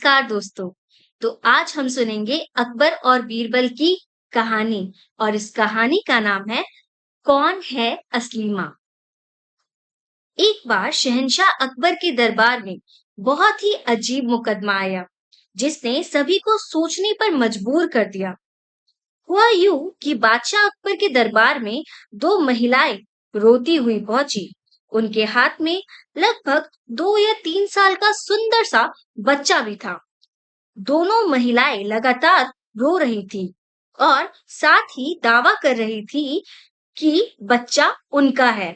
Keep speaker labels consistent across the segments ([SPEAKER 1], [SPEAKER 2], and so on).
[SPEAKER 1] नमस्कार दोस्तों। तो आज हम सुनेंगे अकबर और बीरबल की कहानी और इस कहानी का नाम है कौन है असली माँ। एक बार शहंशाह अकबर के दरबार में बहुत ही अजीब मुकदमा आया जिसने सभी को सोचने पर मजबूर कर दिया। हुआ यूं कि बादशाह अकबर के दरबार में दो महिलाएं रोती हुई पहुंची। उनके हाथ में लगभग 2 या 3 साल का सुंदर सा बच्चा भी था। दोनों महिलाएं लगातार रो रही थी और साथ ही दावा कर रही थी कि बच्चा उनका है।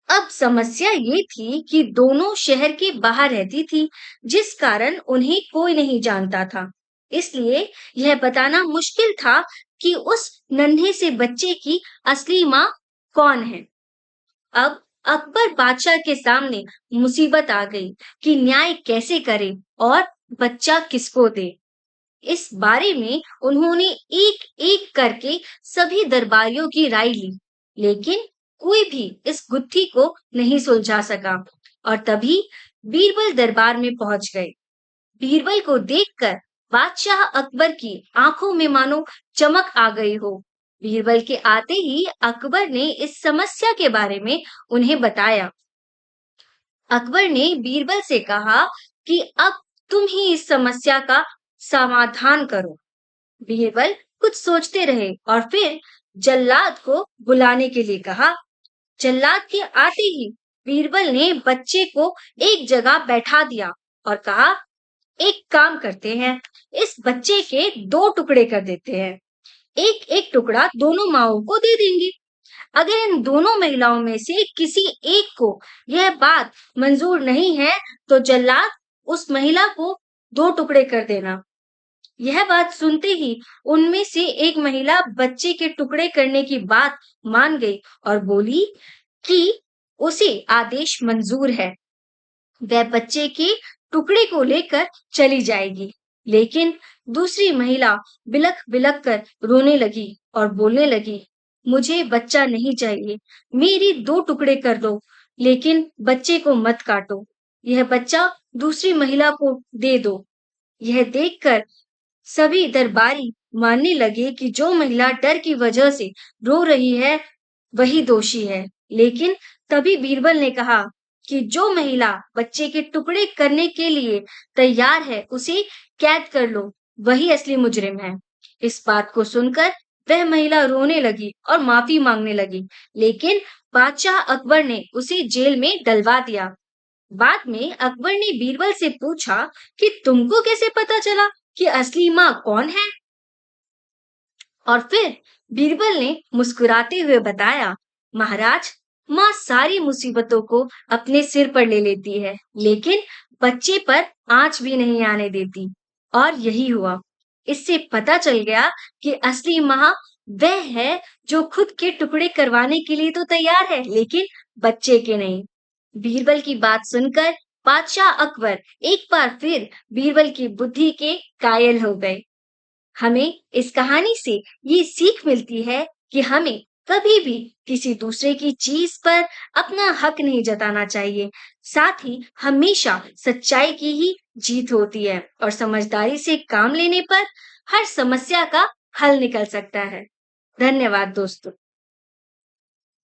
[SPEAKER 1] अब समस्या ये थी कि दोनों शहर के बाहर रहती थी, जिस कारण उन्हें कोई नहीं जानता था। इसलिए यह बताना मुश्किल था कि उस नन्हे से बच्चे की असली माँ कौन है। अब अकबर बादशाह के सामने मुसीबत आ गई कि न्याय कैसे करे और बच्चा किसको दे। इस बारे में उन्होंने एक एक करके सभी दरबारियों की राय ली, लेकिन कोई भी इस गुत्थी को नहीं सुलझा सका। और तभी बीरबल दरबार में पहुंच गए। बीरबल को देखकर बादशाह अकबर की आंखों में मानो चमक आ गई हो। बीरबल के आते ही अकबर ने इस समस्या के बारे में उन्हें बताया। अकबर ने बीरबल से कहा कि अब तुम ही इस समस्या का समाधान करो। बीरबल कुछ सोचते रहे और फिर जल्लाद को बुलाने के लिए कहा। जल्लाद के आते ही बीरबल ने बच्चे को एक जगह बैठा दिया और कहा, एक काम करते हैं, इस बच्चे के 2 टुकड़े कर देते हैं। एक एक टुकड़ा दोनों माओं को दे देंगे। अगर इन दोनों महिलाओं में से किसी एक को यह बात मंजूर नहीं है, तो जल्लाद उस महिला को 2 टुकड़े कर देना। यह बात सुनते ही उनमें से एक महिला बच्चे के टुकड़े करने की बात मान गई और बोली कि उसे आदेश मंजूर है। वह बच्चे के टुकड़े को लेकर चली जाएगी। लेकिन दूसरी महिला बिलख बिलख कर रोने लगी और बोलने लगी, मुझे बच्चा नहीं चाहिए, मेरी 2 टुकड़े कर दो, लेकिन बच्चे को मत काटो। यह बच्चा दूसरी महिला को दे दो। यह देखकर सभी दरबारी मानने लगे कि जो महिला डर की वजह से रो रही है वही दोषी है। लेकिन तभी बीरबल ने कहा कि जो महिला बच्चे के टुकड़े करने के लिए तैयार है उसे कैद कर लो, वही असली मुजरिम है। इस बात को सुनकर वह महिला रोने लगी और माफी मांगने लगी, लेकिन बादशाह अकबर ने उसे जेल में डलवा दिया। बाद में अकबर ने बीरबल से पूछा कि तुमको कैसे पता चला कि असली माँ कौन है। और फिर बीरबल ने मुस्कुराते हुए बताया, महाराज, माँ सारी मुसीबतों को अपने सिर पर ले लेती है, लेकिन बच्चे पर आंच भी नहीं आने देती। और यही हुआ। इससे पता चल गया कि असली माँ वह है जो खुद के टुकड़े करवाने के लिए तो तैयार है, लेकिन बच्चे के नहीं। बीरबल की बात सुनकर बादशाह अकबर एक बार फिर बीरबल की बुद्धि के कायल हो गए। हमें इस कहानी से ये सीख मिलती है कि हमें कभी भी किसी दूसरे की चीज पर अपना हक नहीं जताना चाहिए। साथ ही हमेशा सच्चाई की ही जीत होती है और समझदारी से काम लेने पर हर समस्या का हल निकल सकता है। धन्यवाद दोस्तों।